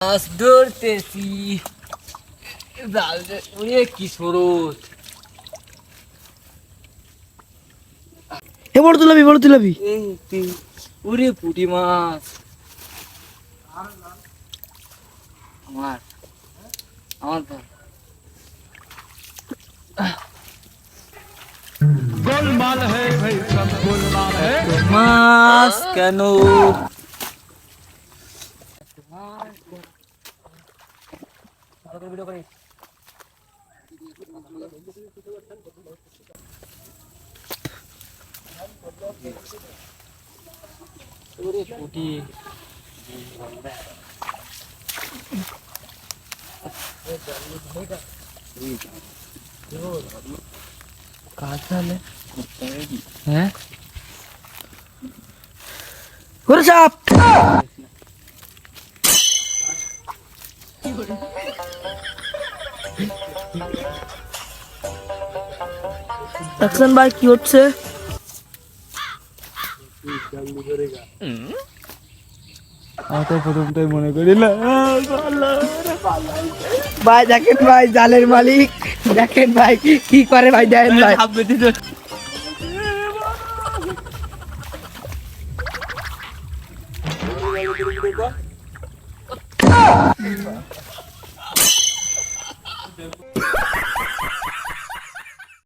মাছ ধরতেছি ওরে কি স্রোত। বড় তুলাবি ওরে পুঁটি মাছ আমার আমার गोलमाल है भाई सब गोलमाल है। মাছ কেন ওরে পুঁটি কাঁচালে হ্যাঁ ওরে সাপ দেখছেন ভাই কি হচ্ছে? প্রথমটাই মনে করিলাম ভাই দেখেন ভাই জালের মালিক দেখেন ভাই কি করে ভাই দেখেন ভাই